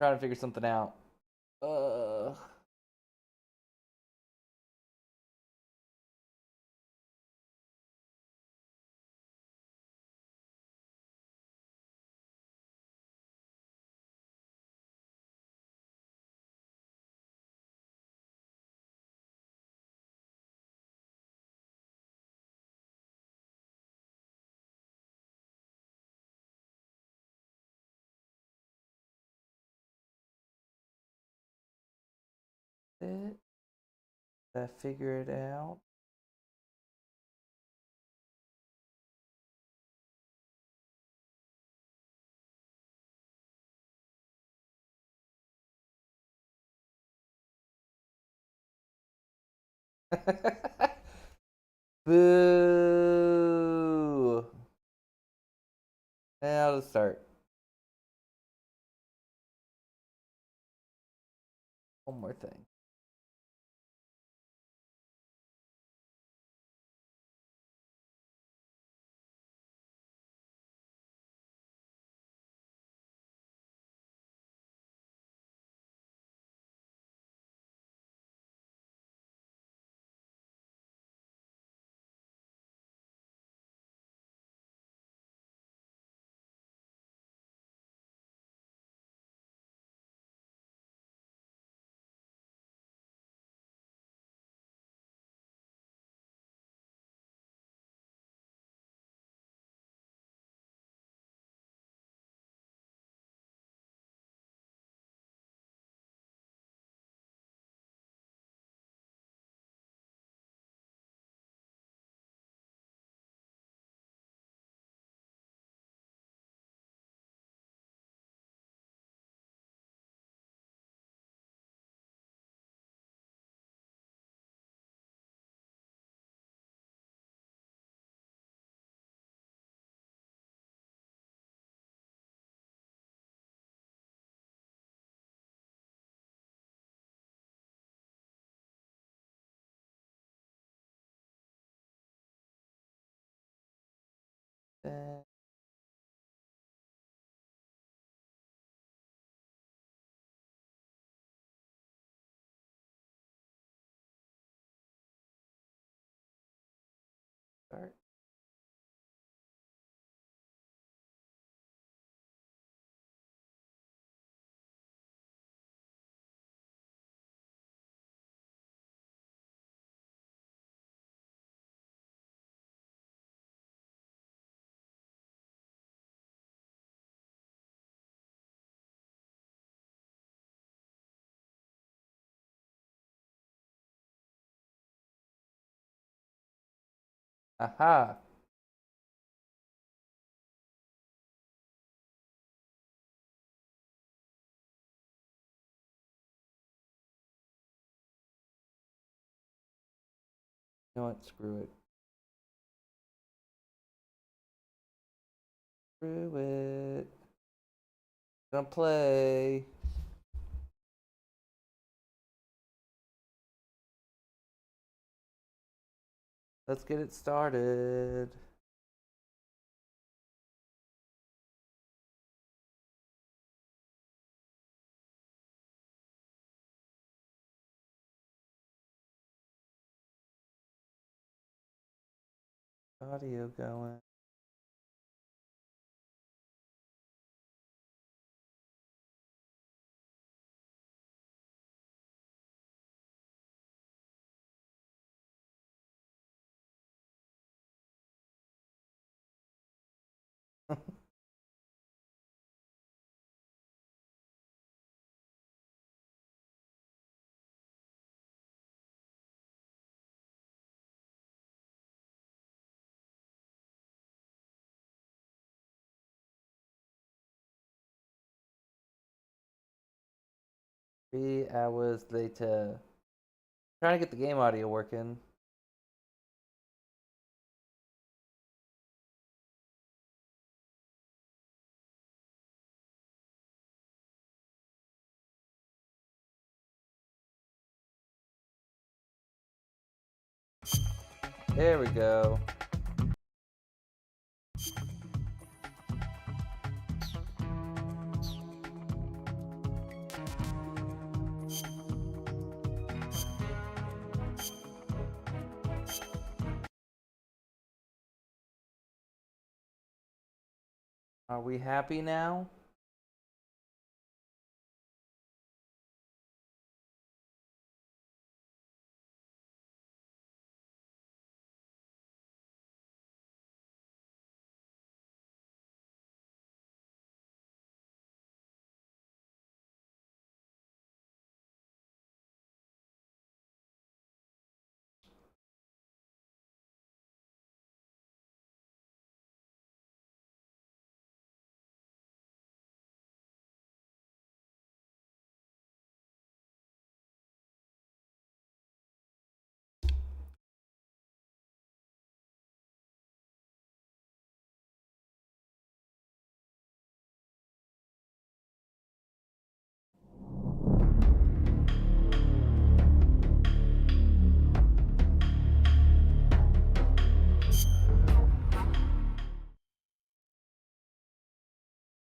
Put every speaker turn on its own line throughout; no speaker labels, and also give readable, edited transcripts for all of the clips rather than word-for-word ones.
Trying to figure something out. Uh. Did I figure it out? Boo! And I'll just start. One more thing. Then start. Aha! You know what? Screw it. Screw it. Gonna play. Let's get it started. Audio going. Hours later. Trying to get the game audio working. There we go. Are we happy now?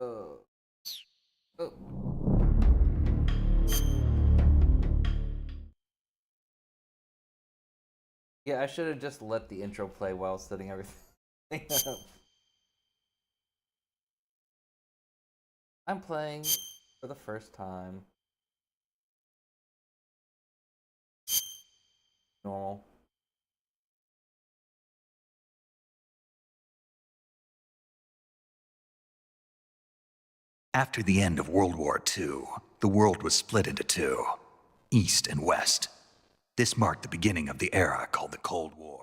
Oh. Oh. Yeah, I should have just let the intro play while setting everything up. I'm playing for the first time. Normal.
After the end of World War II, the world was split into two, East and West. This marked the beginning of the era called the Cold War.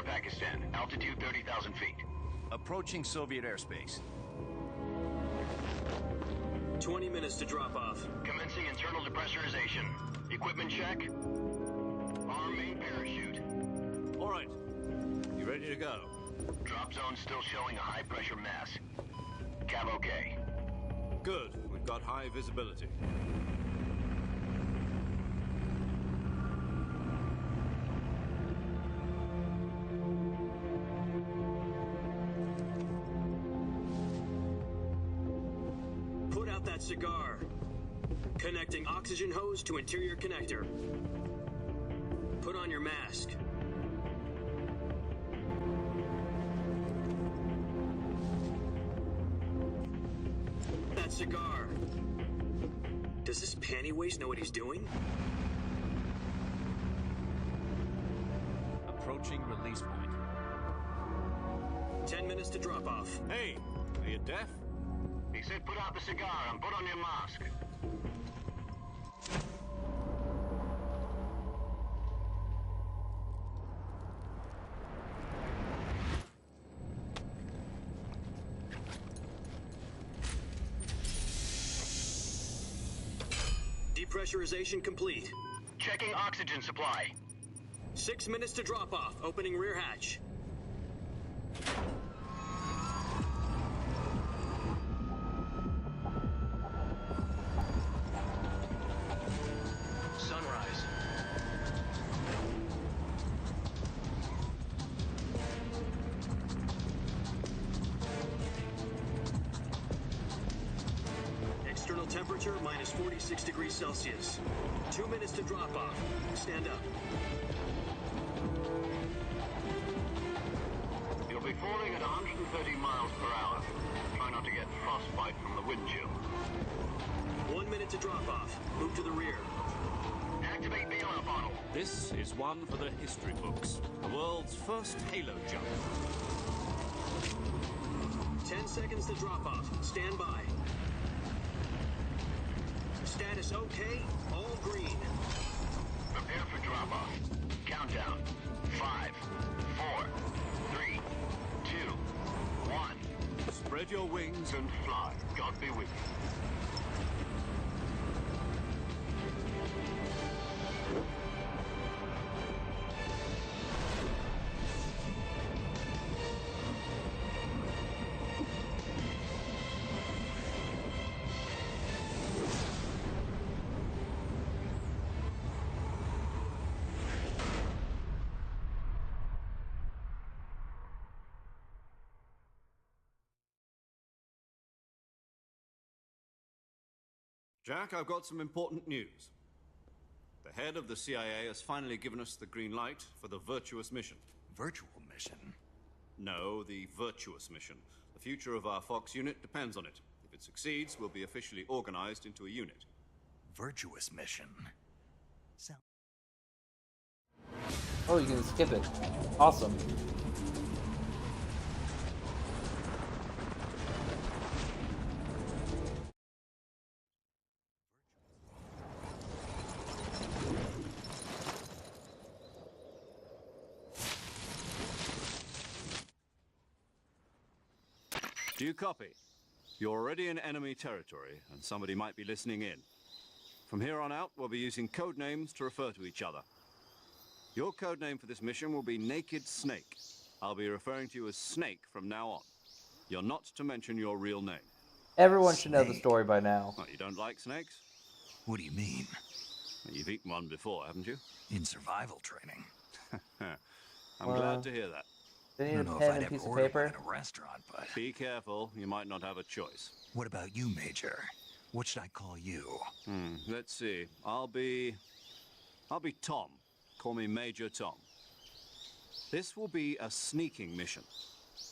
Pakistan, altitude 30,000 feet.
Approaching Soviet airspace.
20 minutes to drop off.
Commencing internal depressurization. Equipment check. Arm main parachute.
All right. You ready to go?
Drop zone still showing a high pressure mass. Cav okay.
Good. We've got high visibility.
Put out that cigar. Connecting oxygen hose to interior connector. Put on your mask. That cigar. Does this pantywaist know what he's doing?
Approaching release point.
10 minutes to drop off.
Hey, are you deaf?
He said put out the cigar and put on your mask.
Depressurization complete.
Checking oxygen supply.
6 minutes to drop off. Opening rear hatch.
Sunrise.
External temperature minus 46 degrees Celsius. 2 minutes to drop off. Stand up.
You'll be falling at 130 miles per hour. Try not to get frostbite from the wind chill.
1 minute to drop off. Move to the rear.
Activate bailout bottle.
This is one for the history books. The world's first halo jump.
10 seconds to drop off. Stand by. Status okay. All green.
Prepare for drop-off. Countdown. 5, 4, 3, 2, 1.
Spread your wings
And fly. God be with you.
Jack, I've got some important news. The head of the CIA has finally given us the green light for the virtuous mission.
Virtual mission?
No, the virtuous mission. The future of our Fox unit depends on it. If it succeeds, we'll be officially organized into a unit.
Virtuous mission?
Oh, you can skip it. Awesome.
Do you copy? You're already in enemy territory, and somebody might be listening in. From here on out, we'll be using code names to refer to each other. Your code name for this mission will be Naked Snake. I'll be referring to you as Snake from now on. You're not to mention your real name.
Everyone should know the
Snake.
story by now.
Oh, you don't like snakes?
What do you mean?
You've eaten one before, haven't you?
In survival training?
I'm glad to hear that.
They
I
need a
don't know if
pen
I'd
and a
ever
piece of
order one
paper.
in a restaurant, but...
Be careful, you might not have a choice.
What about you, Major? What should I call you?
Let's see. I'll be Tom. Call me Major Tom. This will be a sneaking mission.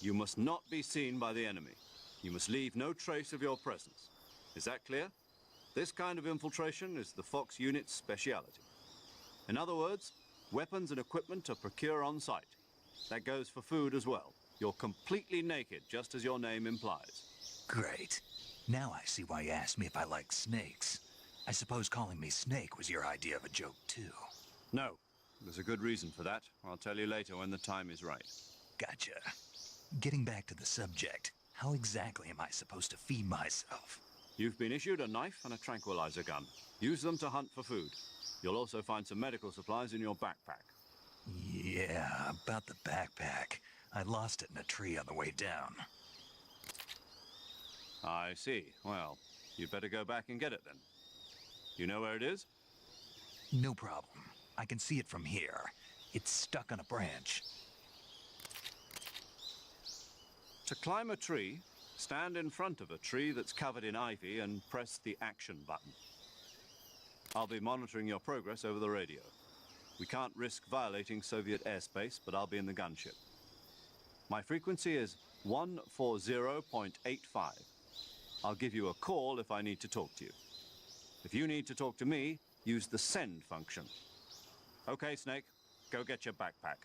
You must not be seen by the enemy. You must leave no trace of your presence. Is that clear? This kind of infiltration is the Fox unit's speciality. In other words, weapons and equipment are procured on site. That goes for food as well. You're completely naked, just as your name implies.
Great. Now I see why you asked me if I like snakes. I suppose calling me Snake was your idea of a joke, too.
No, there's a good reason for that. I'll tell you later when the time is right.
Gotcha. Getting back to the subject, how exactly am I supposed to feed myself?
You've been issued a knife and a tranquilizer gun. Use them to hunt for food. You'll also find some medical supplies in your backpack.
Yeah, about the backpack. I lost it in a tree on the way down.
I see. Well, you'd better go back and get it then. You know where it is?
No problem. I can see it from here. It's stuck on a branch.
To climb a tree, stand in front of a tree that's covered in ivy and press the action button. I'll be monitoring your progress over the radio. We can't risk violating Soviet airspace, but I'll be in the gunship. My frequency is 140.85. I'll give you a call if I need to talk to you. If you need to talk to me, use the send function. Okay, Snake, go get your backpack.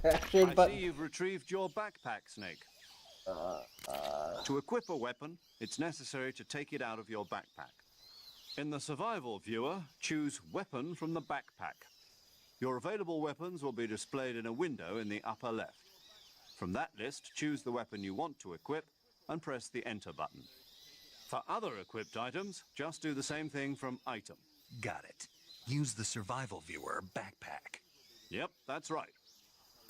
Action
I
button.
see you've retrieved your backpack, Snake. To equip a weapon, it's necessary to take it out of your backpack. In the survival viewer, choose Weapon from the backpack. Your available weapons will be displayed in a window in the upper left. From that list, choose the weapon you want to equip and press the Enter button. For other equipped items, just do the same thing from item.
Got it. Use the survival viewer backpack.
Yep, that's right.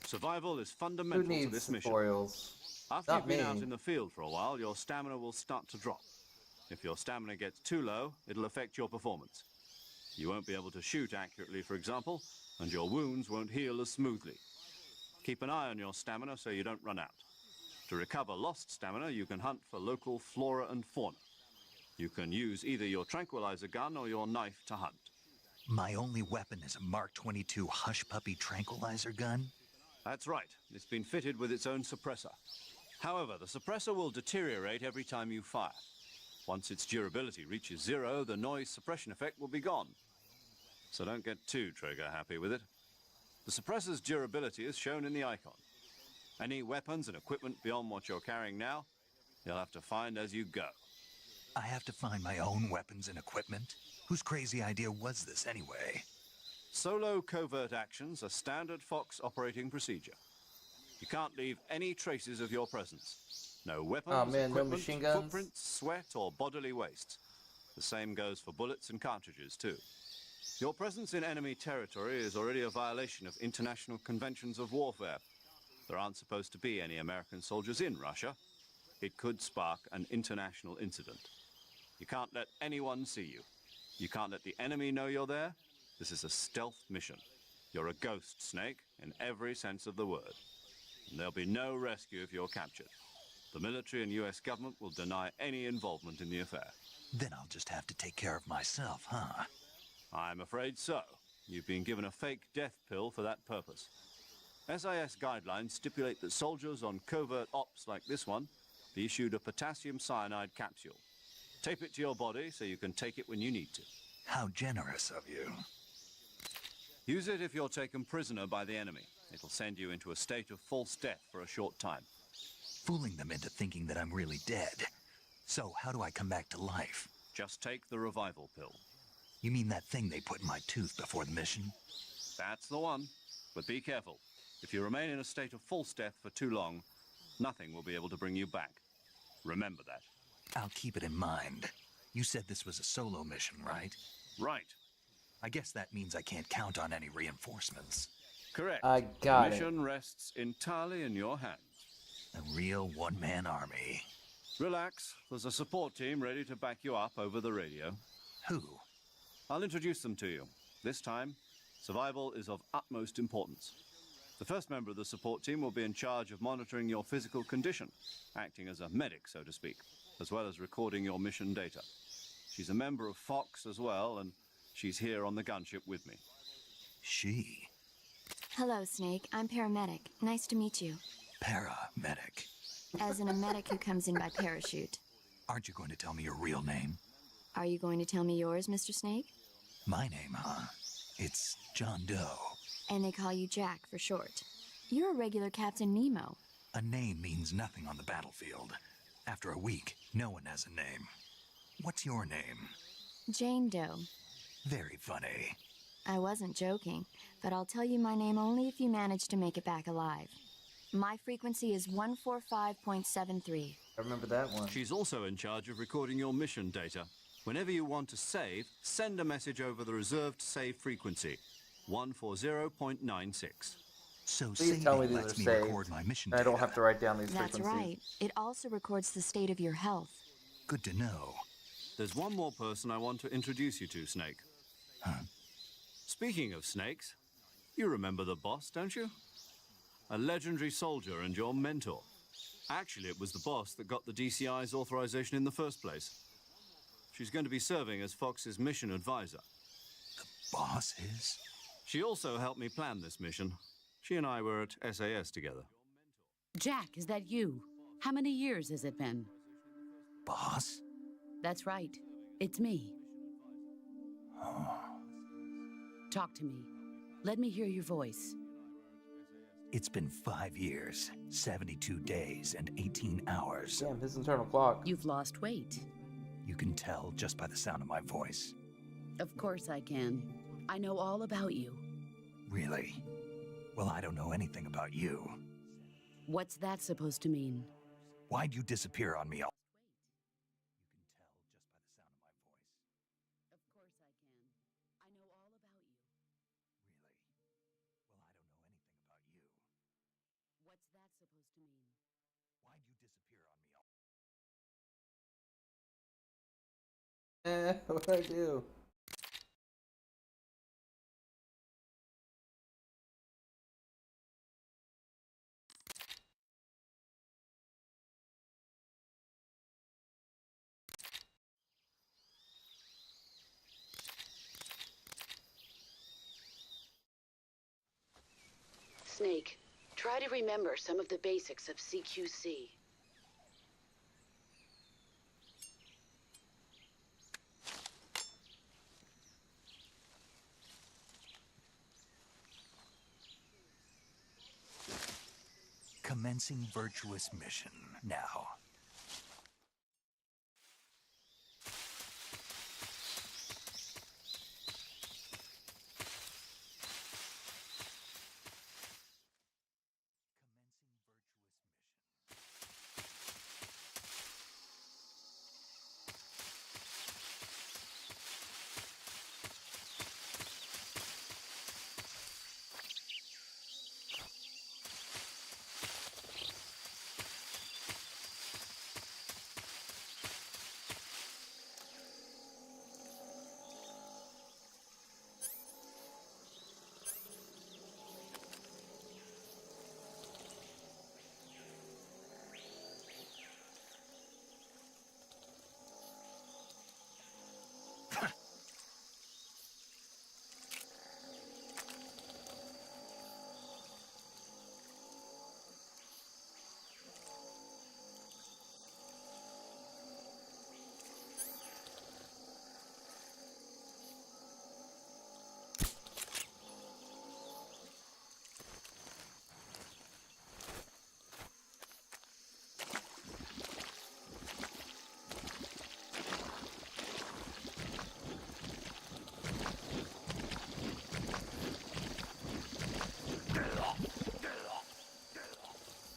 Survival is
Who
fundamental to
needs
this mission.
tutorials?
After
Not
you've been
me.
out in the field for a while, your stamina will start to drop. If your stamina gets too low, it'll affect your performance. You won't be able to shoot accurately, for example, and your wounds won't heal as smoothly. Keep an eye on your stamina so you don't run out. To recover lost stamina, you can hunt for local flora and fauna. You can use either your tranquilizer gun or your knife to hunt.
My only weapon is a Mark 22 Hush Puppy tranquilizer gun?
That's right. It's been fitted with its own suppressor. However, the suppressor will deteriorate every time you fire. Once its durability reaches 0, the noise suppression effect will be gone. So don't get too trigger happy with it. The suppressor's durability is shown in the icon. Any weapons and equipment beyond what you're carrying now, you'll have to find as you go.
I have to find my own weapons and equipment? Whose crazy idea was this anyway?
Solo covert actions are standard Fox operating procedure. You can't leave any traces of your presence. No weapons,
Oh man, no
equipment,
machine guns?
footprints, sweat, or bodily waste. The same goes for bullets and cartridges, too. Your presence in enemy territory is already a violation of international conventions of warfare. There aren't supposed to be any American soldiers in Russia. It could spark an international incident. You can't let anyone see you. You can't let the enemy know you're there. This is a stealth mission. You're a ghost, Snake, in every sense of the word. And there'll be no rescue if you're captured. The military and US government will deny any involvement in the affair.
Then I'll just have to take care of myself, huh?
I'm afraid so. You've been given a fake death pill for that purpose. SIS guidelines stipulate that soldiers on covert ops like this one be issued a potassium cyanide capsule. Tape it to your body so you can take it when you need to.
How generous of you.
Use it if you're taken prisoner by the enemy. It'll send you into a state of false death for a short time.
Fooling them into thinking that I'm really dead. So how do I come back to life?
Just take the revival pill.
You mean that thing they put in my tooth before the mission?
That's the one. But be careful. If you remain in a state of false death for too long, nothing will be able to bring you back. Remember that.
I'll keep it in mind. You said this was a solo mission, right?
Right.
I guess that means I can't count on any reinforcements.
Correct.
I got
the
it.
mission rests entirely in your hands.
A real one-man army.
Relax. There's a support team ready to back you up over the radio.
Who?
I'll introduce them to you. This time, survival is of utmost importance. The first member of the support team will be in charge of monitoring your physical condition, acting as a medic, so to speak, as well as recording your mission data. She's a member of Fox as well, and she's here on the gunship with me.
She.
Hello, Snake. I'm paramedic. Nice to meet you.
Paramedic.
As in a medic who comes in by parachute.
Aren't you going to tell me your real name?
Are you going to tell me yours, Mr. Snake?
My name, huh? It's John Doe.
And they call you Jack for short. You're a regular Captain Nemo.
A name means nothing on the battlefield. After a week, no one has a name. What's your name?
Jane Doe.
Very funny.
I wasn't joking, but I'll tell you my name only if you manage to make it back alive. My frequency is 145.73.
I remember that one.
She's also in charge of recording your mission data. Whenever you want to save, send a message over the reserved save frequency, 140.96.
So
Please tell me
saving
these
lets
are
me
saved.
record my mission
I
data.
don't have to write down these
That's
frequencies.
right. It also records the state of your health.
Good to know.
There's one more person I want to introduce you to, Snake.
Huh?
Speaking of snakes, you remember the boss, don't you? A legendary soldier and your mentor. Actually, it was the boss that got the DCI's authorization in the first place. She's going to be serving as Fox's mission advisor.
Boss is?
She also helped me plan this mission. She and I were at SAS together.
Jack, is that you? How many years has it been?
Boss?
That's right. It's me. Talk to me. Let me hear your voice.
It's been 5 years, 72 days, and 18 hours.
Damn, his internal clock.
You've lost weight.
You can tell just by the sound of my voice.
Of course I can. I know all about you.
Really? Well, I don't know anything about you.
What's that supposed to mean?
Why'd you disappear on me all?
supposed to mean?
Why'd you disappear on me all?
What'd I do?
Snake, try to remember some of the basics of CQC.
Commencing virtuous mission now. Commencing virtuous mission.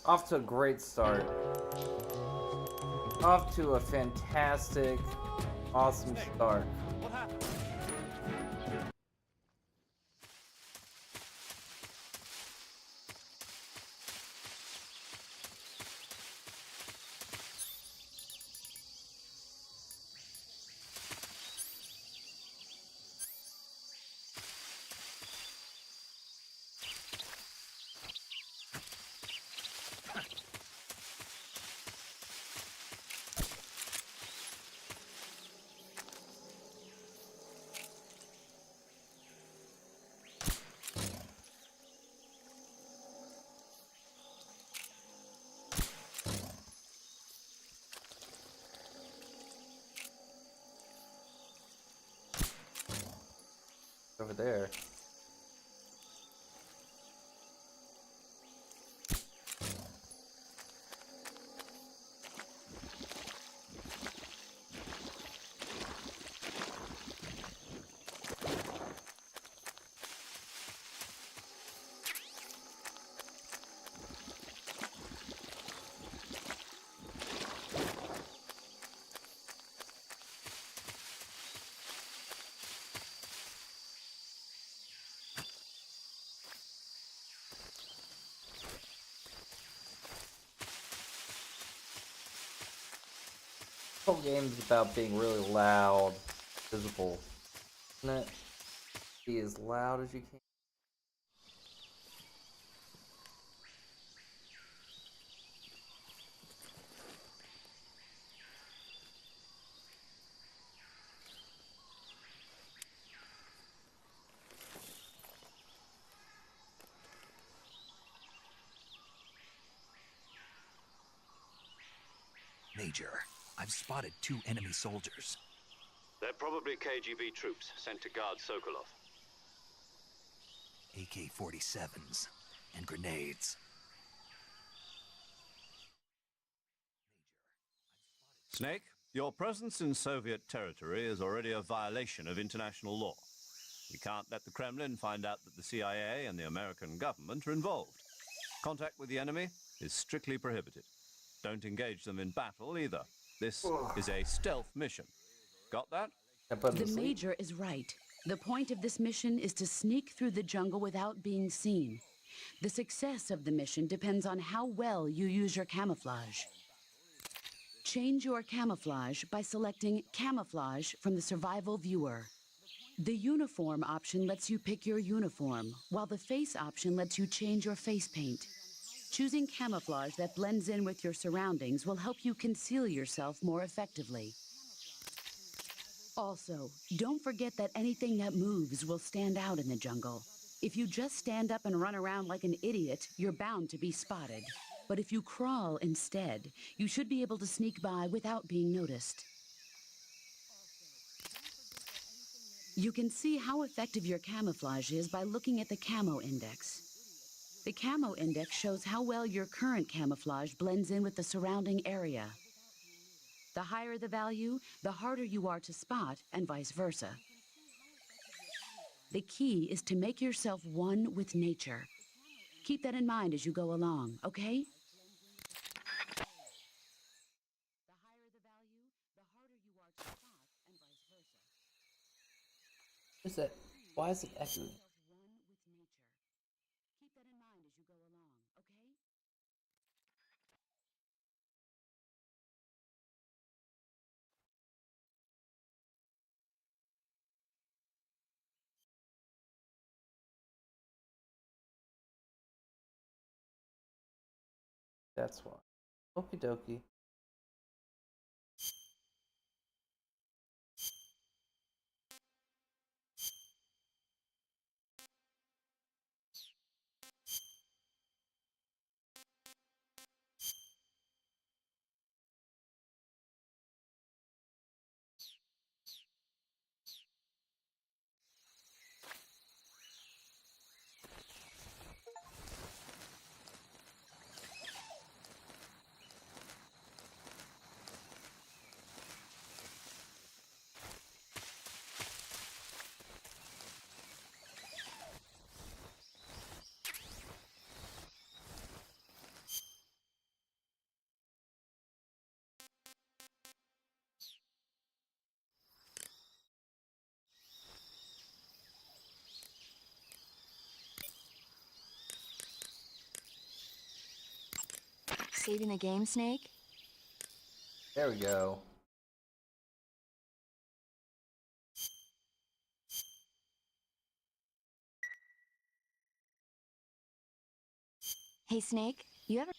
Off to a great start. Off to a fantastic, awesome start.
What happened?
Over there. The whole game's about being really loud, visible, isn't it? Be as loud as you can.
Major, I've spotted 2 enemy soldiers.
They're probably KGB troops sent to guard Sokolov.
AK-47s and grenades.
Snake, your presence in Soviet territory is already a violation of international law. We can't let the Kremlin find out that the CIA and the American government are involved. Contact with the enemy is strictly prohibited. Don't engage them in battle either. This is a stealth mission. Got that?
The Major is right. The point of this mission is to sneak through the jungle without being seen. The success of the mission depends on how well you use your camouflage. Change your camouflage by selecting Camouflage from the Survival Viewer. The Uniform option lets you pick your uniform, while the Face option lets you change your face paint. Choosing camouflage that blends in with your surroundings will help you conceal yourself more effectively. Also, don't forget that anything that moves will stand out in the jungle. If you just stand up and run around like an idiot, you're bound to be spotted. But if you crawl instead, you should be able to sneak by without being noticed. You can see how effective your camouflage is by looking at the Camo Index. The Camo Index shows how well your current camouflage blends in with the surrounding area. The higher the value, the harder you are to spot, and vice versa. The key is to make yourself one with nature. Keep that in mind as you go along, okay? The higher the value, the harder you are to spot, and vice versa.
What is that? Why is it echoing?
One with nature. Keep that in mind as you go along, okay?
That's why. Okie dokie.
Saving the game, Snake?
There we go.
Hey, Snake, you ever...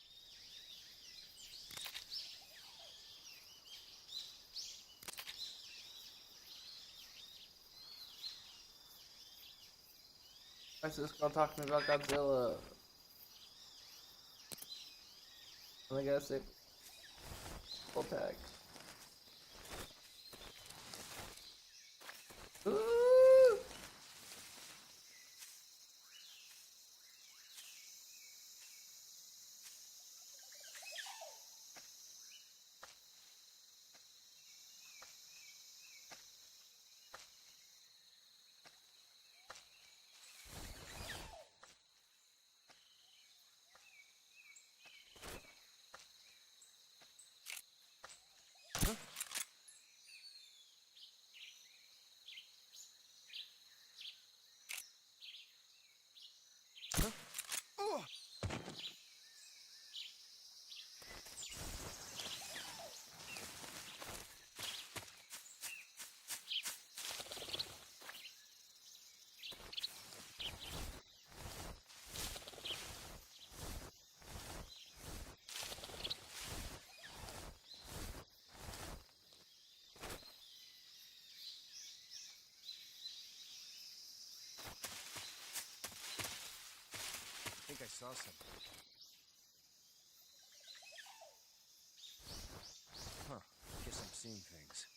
Why is this girl talking about Godzilla? I gotta say, full tag. Ooh!
I think I saw something. Huh. Guess I'm seeing things.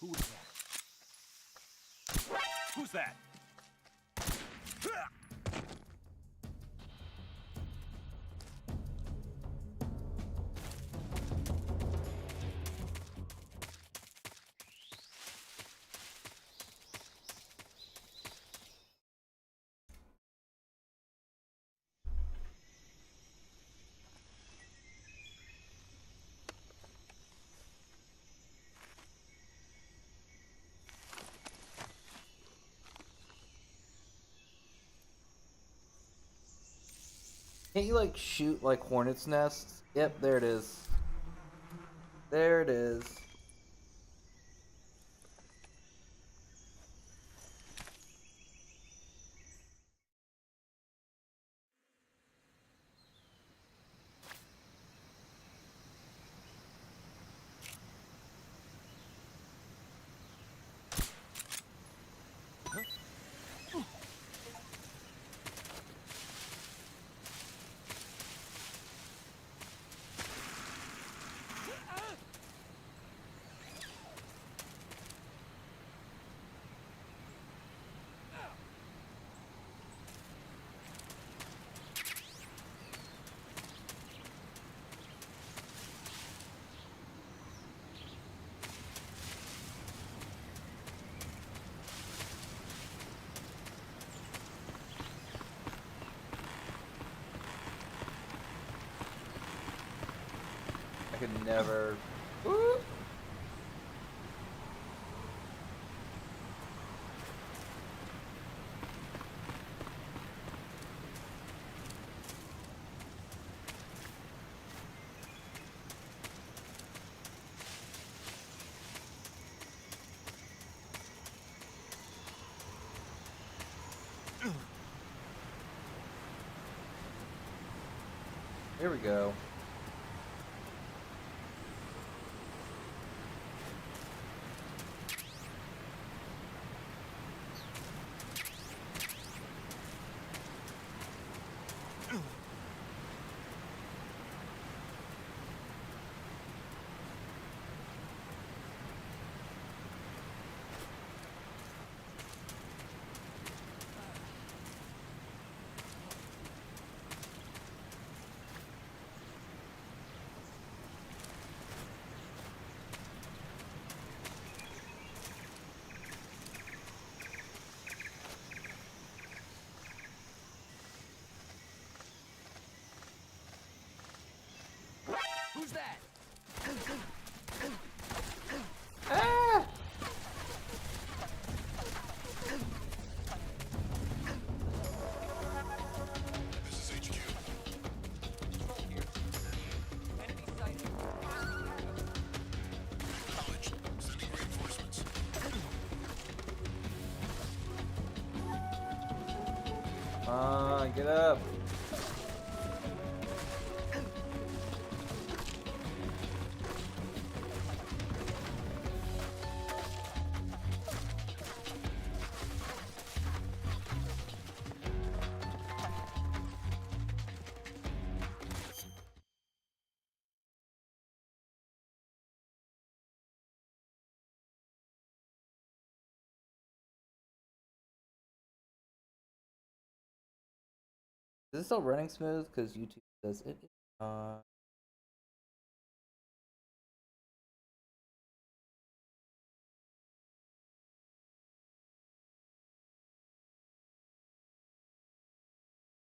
Who was that? Who's that?
Can't you like shoot like hornet's nests? Yep, there it is. There it is. I could never. Woo! Here we go.
Who's that?
Ah!
This is HQ.
Enemy sighted.
Acknowledged. Sending reinforcements.
Get up. Is it still running smooth? Because YouTube says it is not.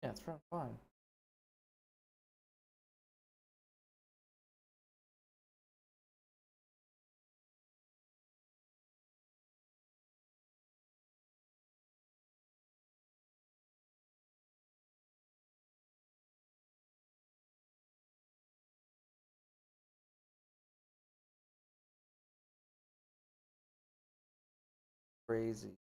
Yeah, it's running fine. Crazy.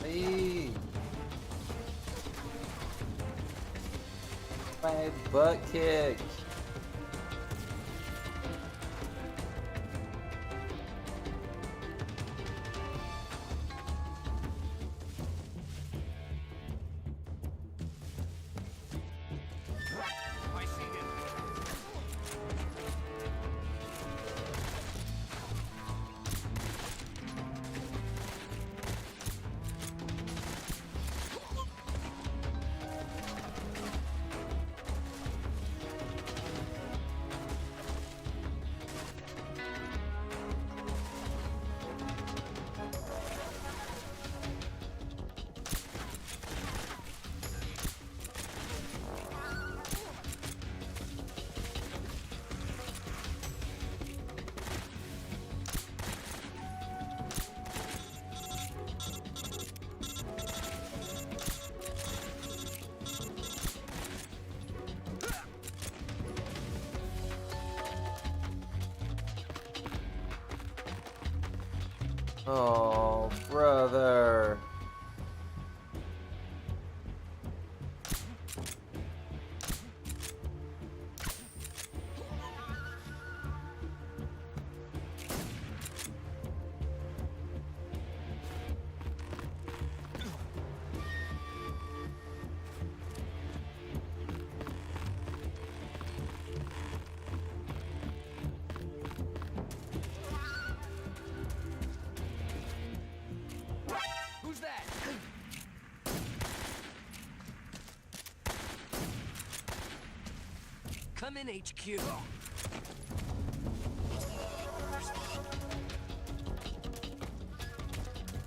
Hey. My butt kick.
I see him.
Oh, brother.
Who's that? Come in, HQ.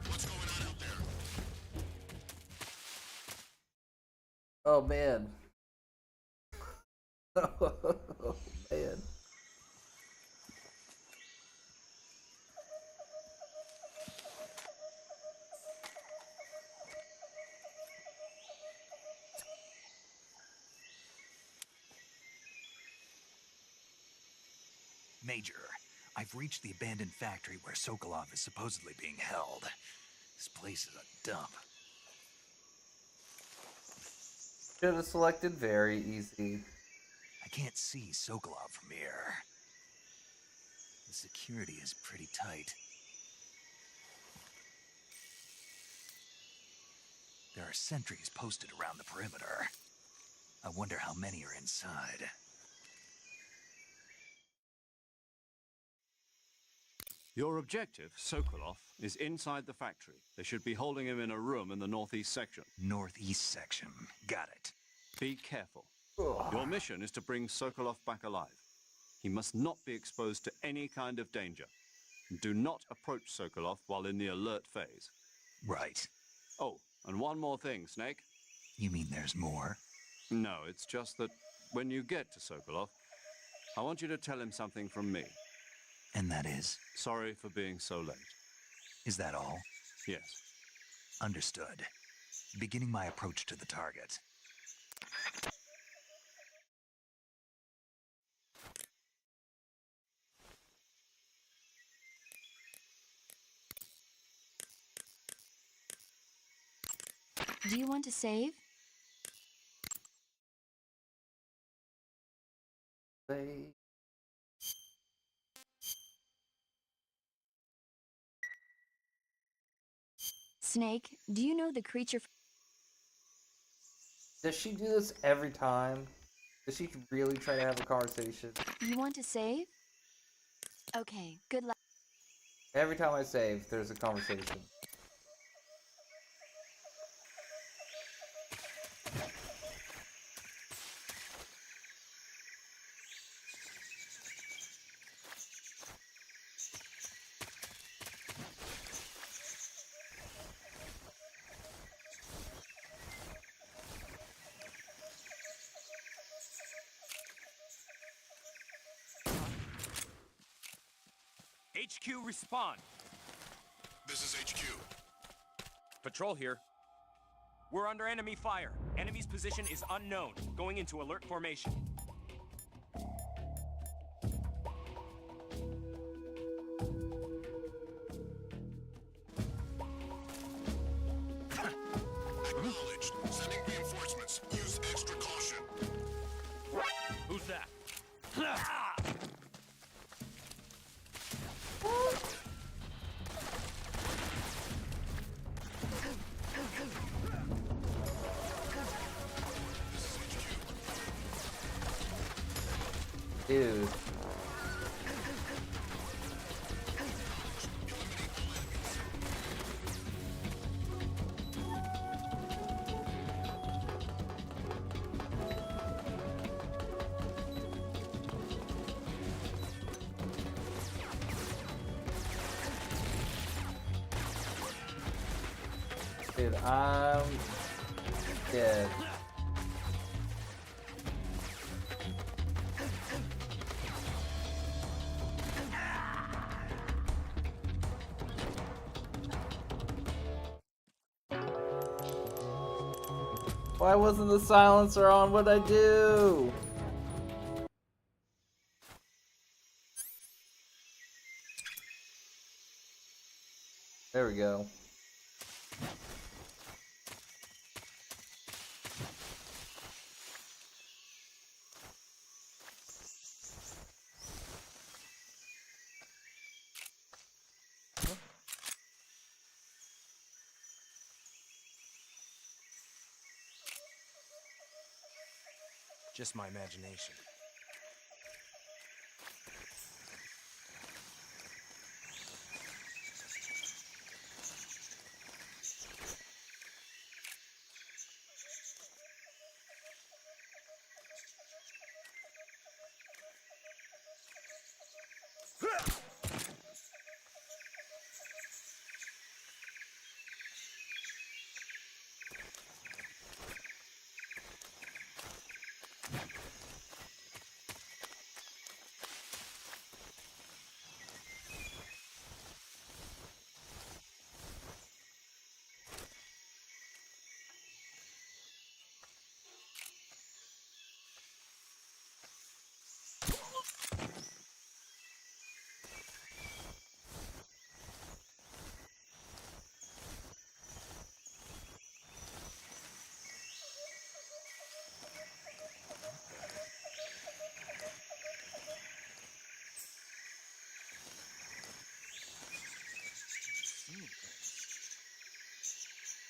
What's going on out there?
Oh, man. Oh, man.
Major, I've reached the abandoned factory where Sokolov is supposedly being held. This place is a dump.
Should have selected very easy.
I can't see Sokolov from here. The security is pretty tight. There are sentries posted around the perimeter. I wonder how many are inside.
Your objective, Sokolov, is inside the factory. They should be holding him in a room in the northeast section.
Northeast section. Got it.
Be careful.
Ugh.
Your mission is to bring Sokolov back alive. He must not be exposed to any kind of danger. Do not approach Sokolov while in the alert phase.
Right.
Oh, and one more thing, Snake.
You mean there's more?
No, it's just that when you get to Sokolov, I want you to tell him something from me.
And that is?
Sorry for being so late.
Is that all?
Yes.
Understood. Beginning my approach to the target.
Do you want to save?
They...
Snake, do you know the creature?
Does she do this every time? Does she really try to have a conversation?
You want to save? Okay, good luck.
Every time I save, there's a conversation.
HQ, respond.
This is HQ.
Patrol here. We're under enemy fire. Enemy's position is unknown. Going into alert formation.
Acknowledged. Sending reinforcements. Use extra caution.
Dude. Dude, I'm dead. Why wasn't the silencer on? What'd I do? There we go.
Just my imagination.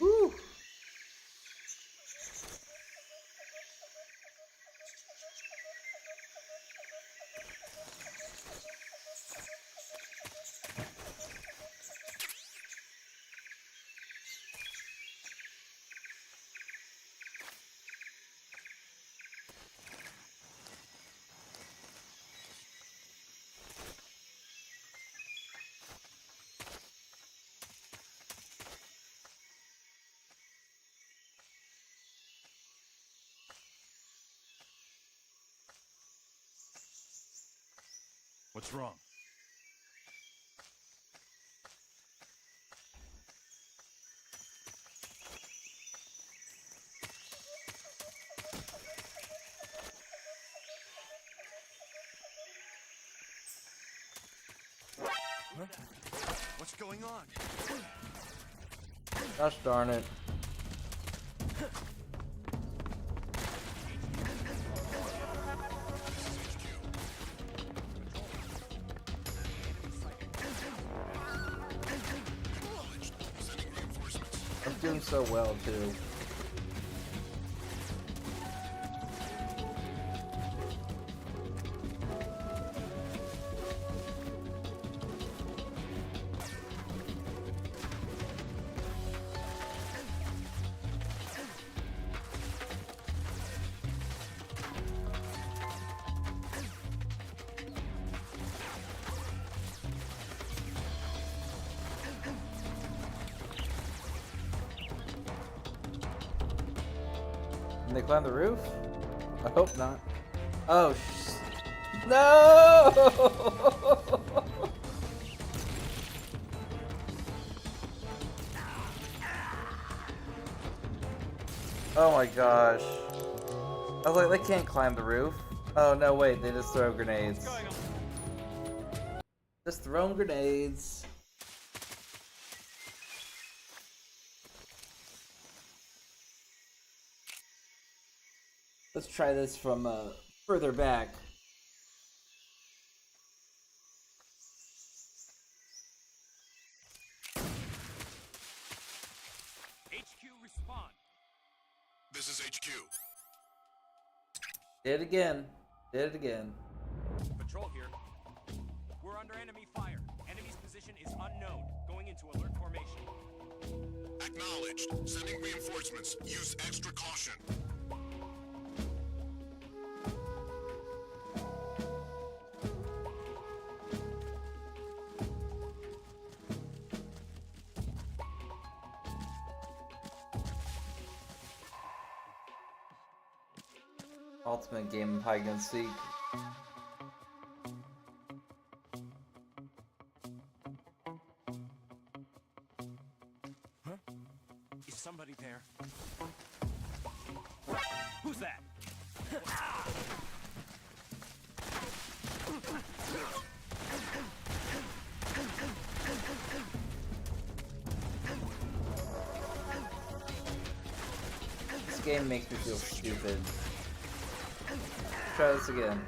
Woo!
What's wrong? Huh? What's going on?
Gosh darn it. I'm doing so well too. Can they climb the roof? I hope not. Oh, no! Oh my gosh. I was like, they can't climb the roof. Oh no, wait, they just throw grenades. Just throwing grenades. Let's try this from further back.
HQ respond.
This is HQ.
Did it again. Did it again.
Patrol here. We're under enemy fire. Enemy's position is unknown. Going into alert formation.
Acknowledged. Sending reinforcements. Use extra caution.
Ultimate game of hide and seek.
Huh? Is somebody there? Who's that?
This game makes me feel stupid. Try this again.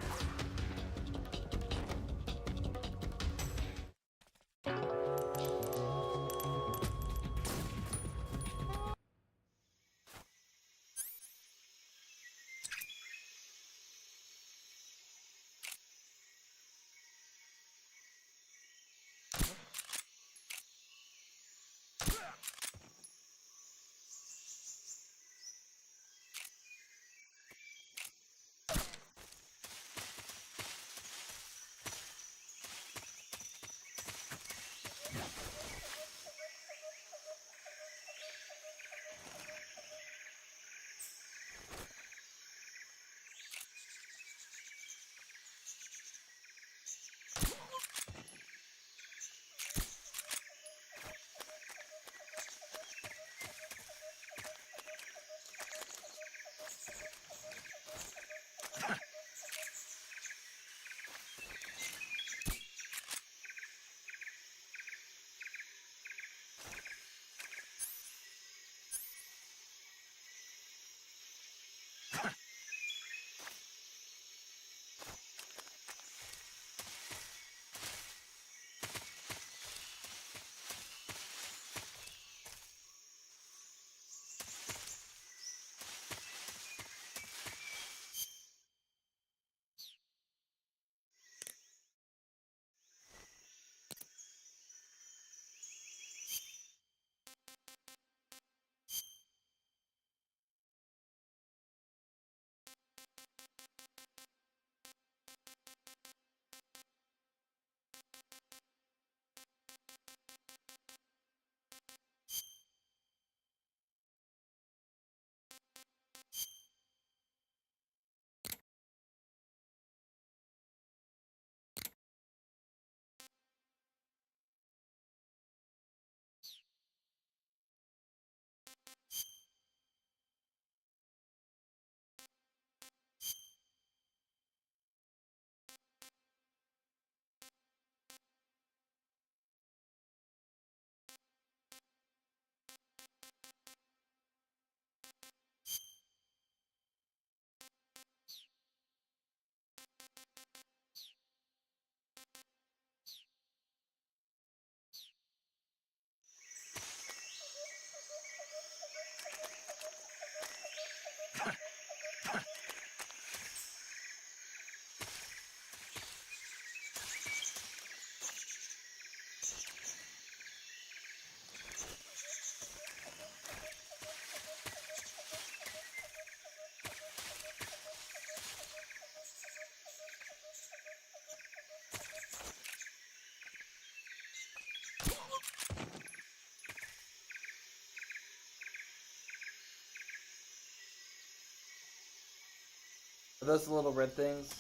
Are those the little red things?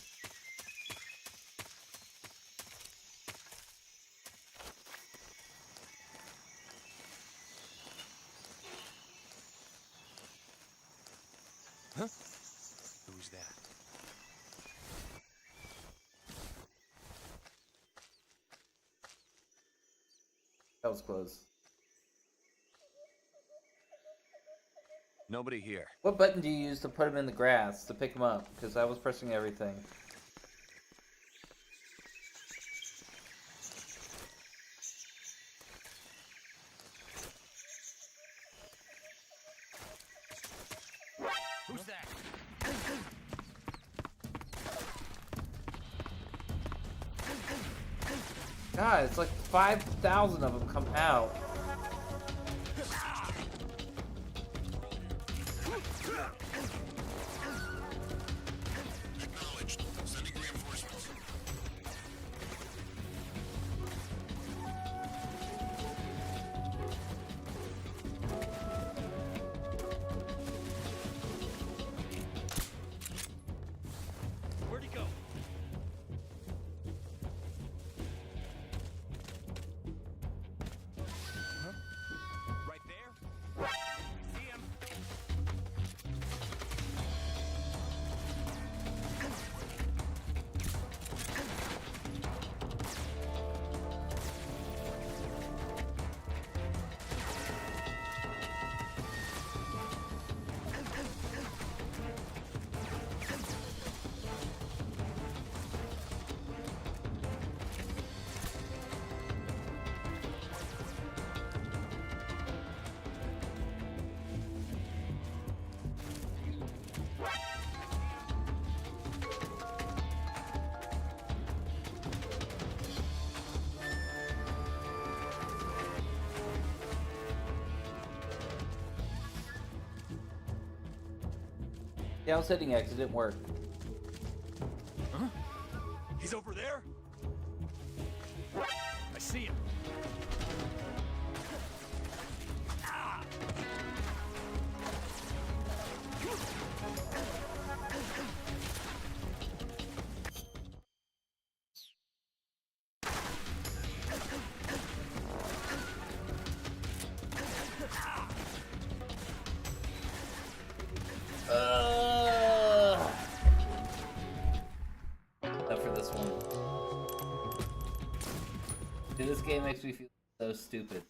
Huh? Who's that?
That was close.
Nobody here.
What button do you use to put them in the grass to pick them up? Because I was pressing everything.
Who's that?
God, it's like 5,000 of them come out.
Acknowledged. Sending reinforcements.
Where'd he go? Right there? See him?
Yeah, I was hitting X, it didn't work.
Huh? He's over there? I see him. Ah!
Except for this one. Dude, this game makes me feel so stupid.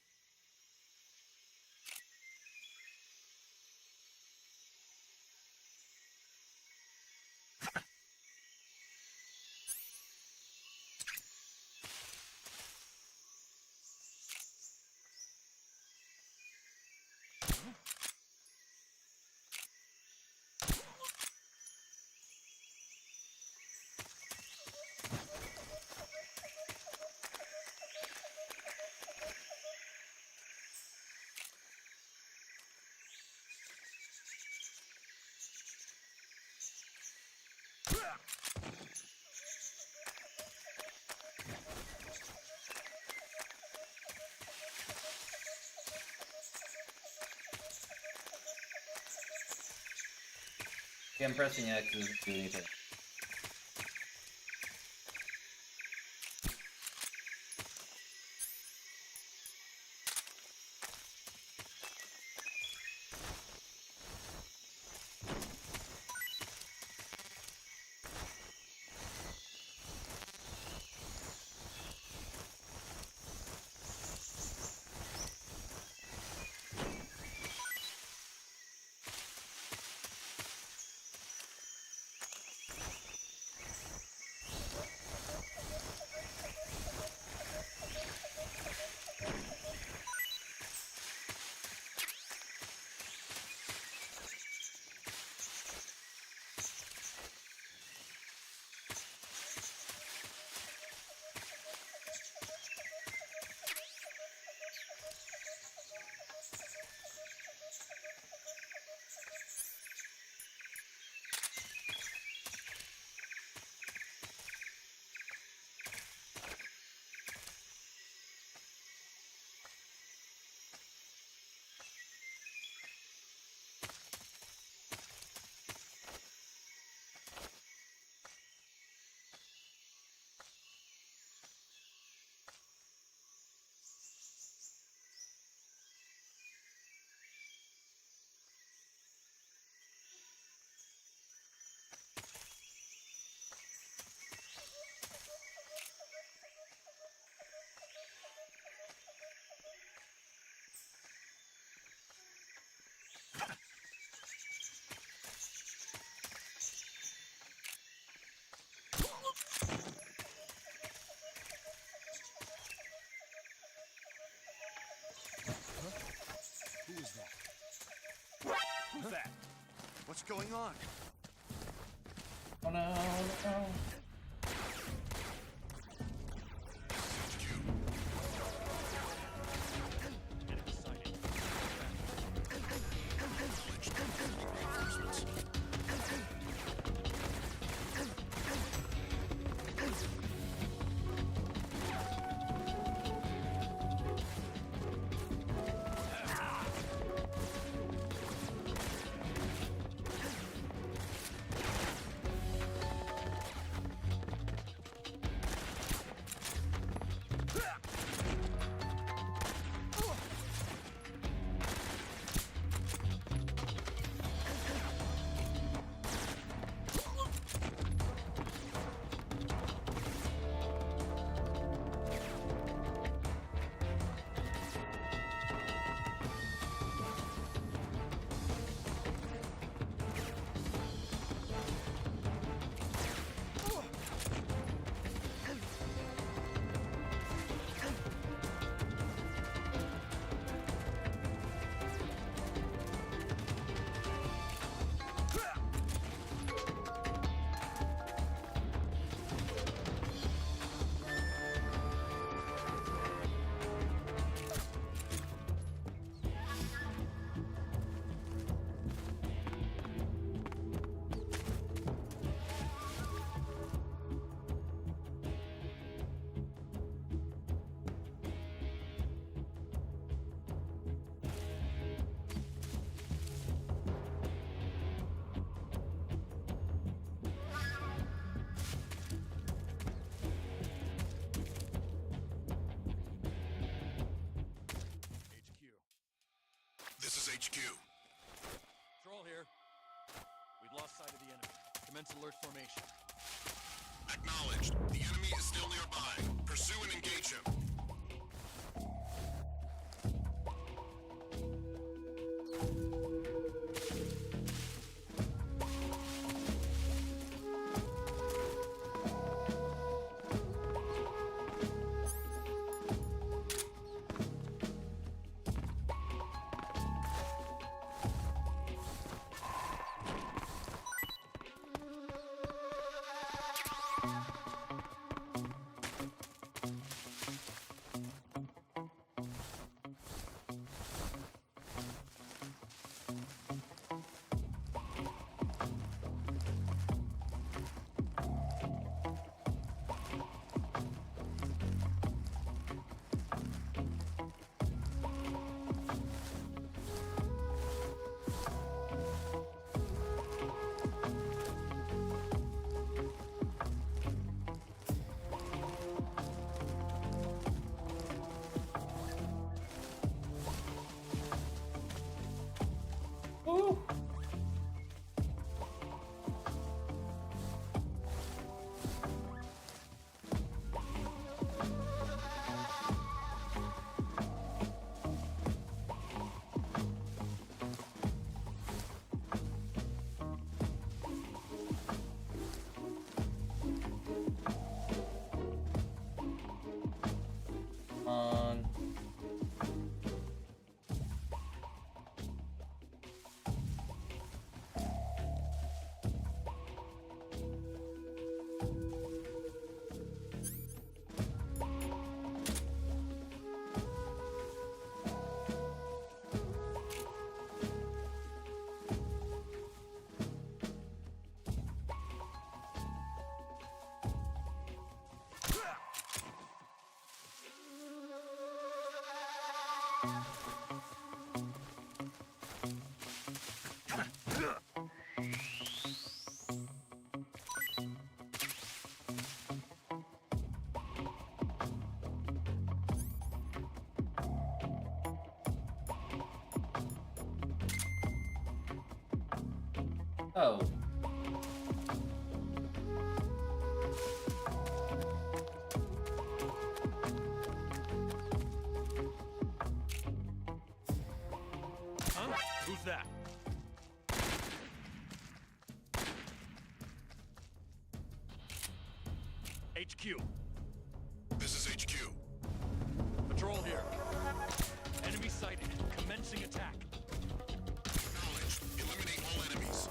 Yeah, I'm pressing X doesn't do anything.
Who is that?
Who's that?
What's going on?
Oh no, no.
HQ, is HQ.
Patrol here. We've lost sight of the enemy. Commence alert formation.
Acknowledged. The enemy is still nearby. Pursue and engage him.
Woo! On. Oh.
Huh? Who's that? HQ.
This is HQ.
Patrol here. Enemy sighted. Commencing attack.
Acknowledged. Eliminate all enemies.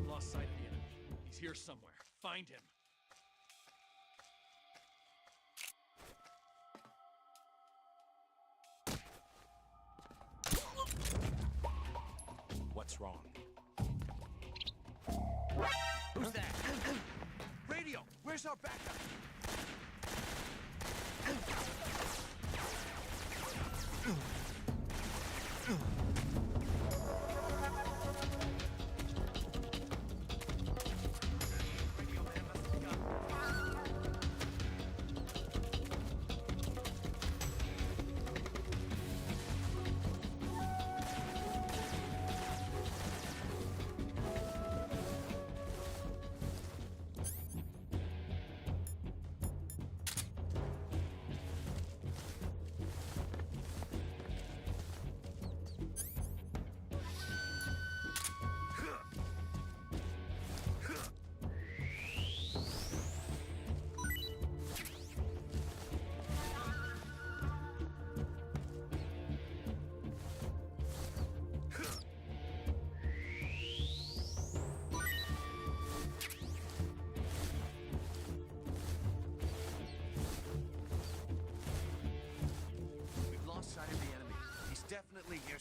Lost sight of the enemy. He's here somewhere. Find him. What's wrong? Who's that? Radio! Where's our backup?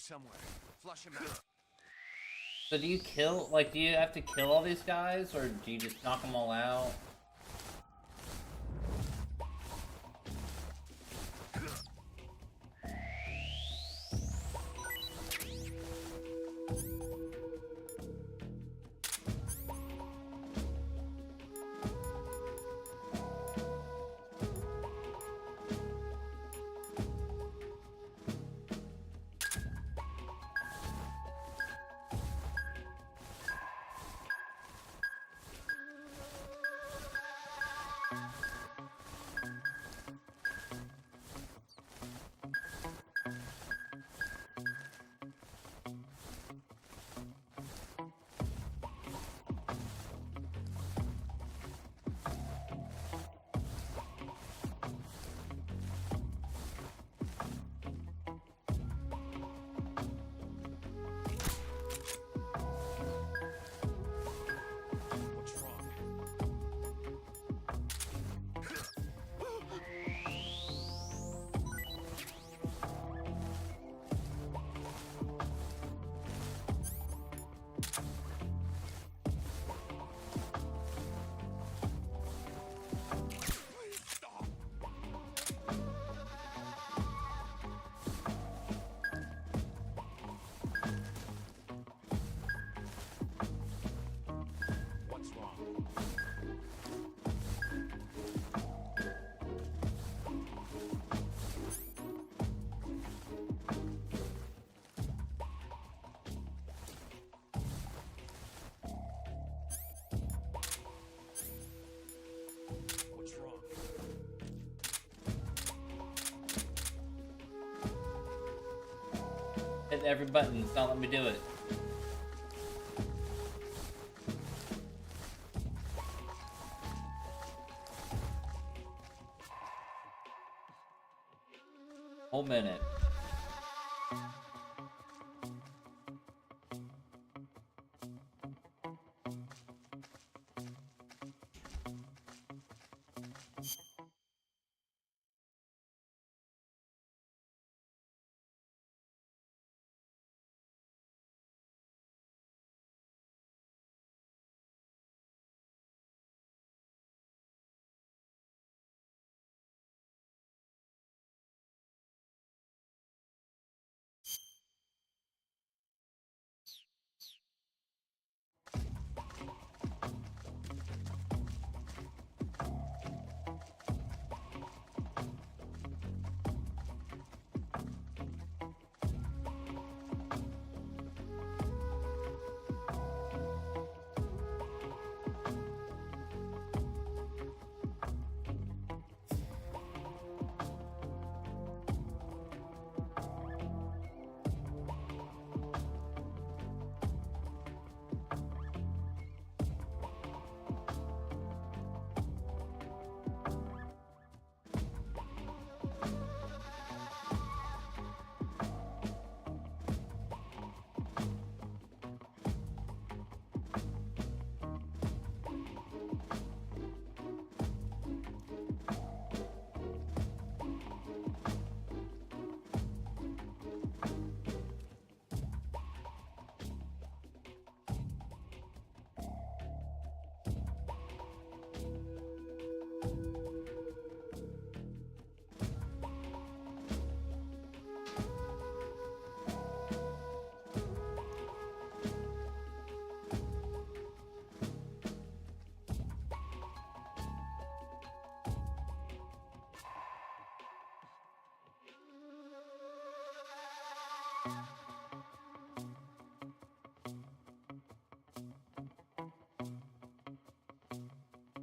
somewhere. Flush him out.
So do you kill, like, do you have to kill all these guys, or do you just knock them all out?
What's wrong? Please stop. What's wrong? What's wrong?
Hit every button, it's not letting me do it. Whole minute.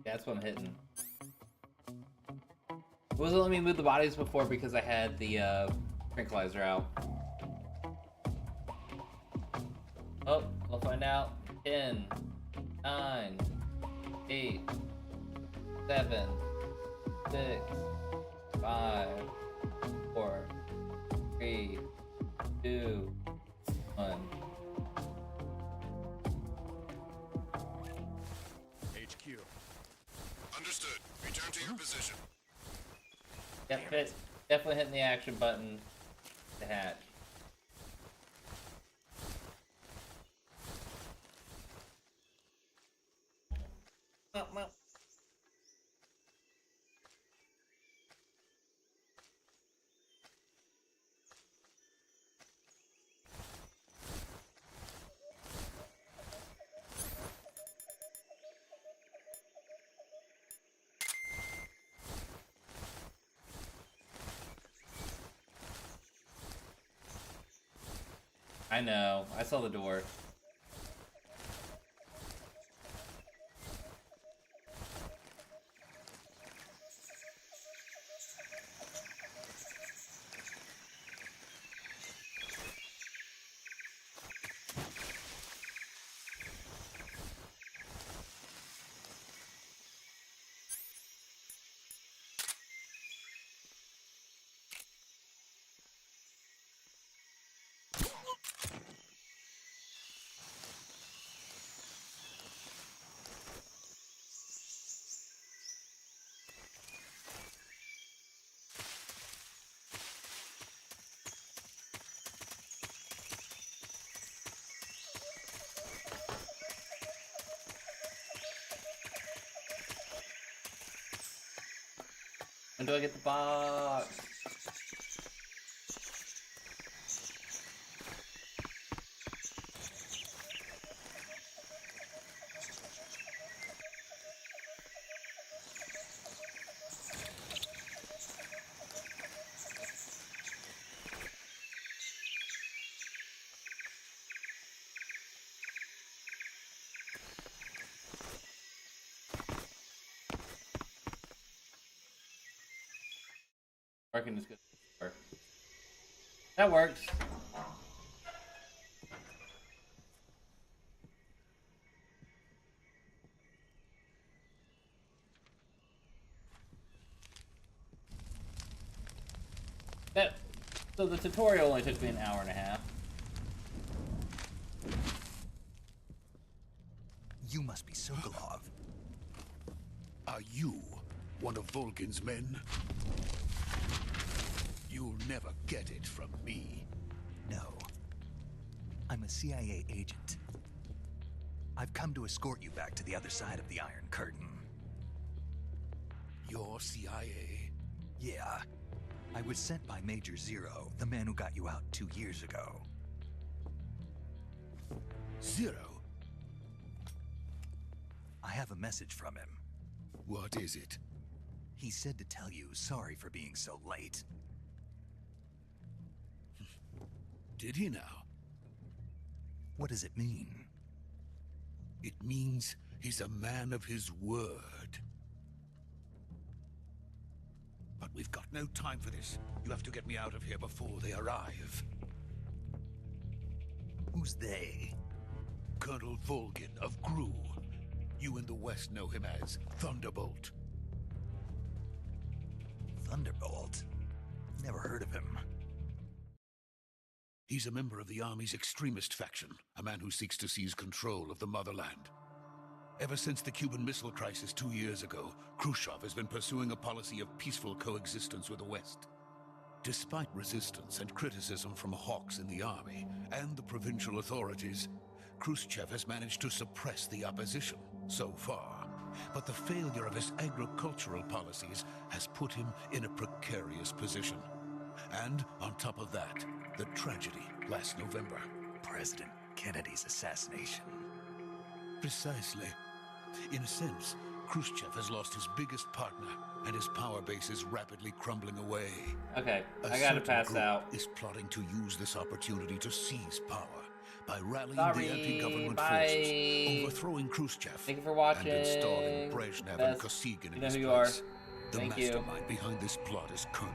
Yeah, that's what I'm hitting. It wasn't letting me move the bodies before because I had the tranquilizer out. Oh, we'll find out. 10, 9, 8, 7, 6, 5, 4, 3, 2, 1.
HQ.
Understood. Return to your position.
Yep, definitely hitting the action button to hatch. I know. I saw the door. When do I get the box? Working is good. That works. So the tutorial only took me an hour and a half.
You must be Sokolov.
Are you one of Volgin's men? You'll never get it from me.
No. I'm a CIA agent. I've come to escort you back to the other side of the Iron Curtain.
You're CIA?
Yeah. I was sent by Major Zero, the man who got you out 2 years ago.
Zero?
I have a message from him.
What is it?
He said to tell you sorry for being so late.
Did he now?
What does it mean?
It means he's a man of his word. But we've got no time for this. You have to get me out of here before they arrive.
Who's they?
Colonel Volgin of Gru. You in the West know him as Thunderbolt.
Thunderbolt? Never heard of him.
He's a member of the Army's extremist faction, a man who seeks to seize control of the motherland. Ever since the Cuban Missile Crisis 2 years ago, Khrushchev has been pursuing a policy of peaceful coexistence with the West. Despite resistance and criticism from hawks in the army and the provincial authorities, Khrushchev has managed to suppress the opposition so far. But the failure of his agricultural policies has put him in a precarious position. And on top of that, the tragedy last November.
President Kennedy's assassination.
Precisely. In a sense, Khrushchev has lost his biggest partner, and his power base is rapidly crumbling away.
Okay,
A
I gotta
certain
pass
group
out.
is plotting to use this opportunity to seize power by rallying
Sorry,
the anti-government
bye.
forces, overthrowing Khrushchev,
Thank you for watching.
and installing Brezhnev and
Best.
Kosygin
You
in
know
his
who you are.
place. The
Thank you.
mastermind behind this plot is Colonel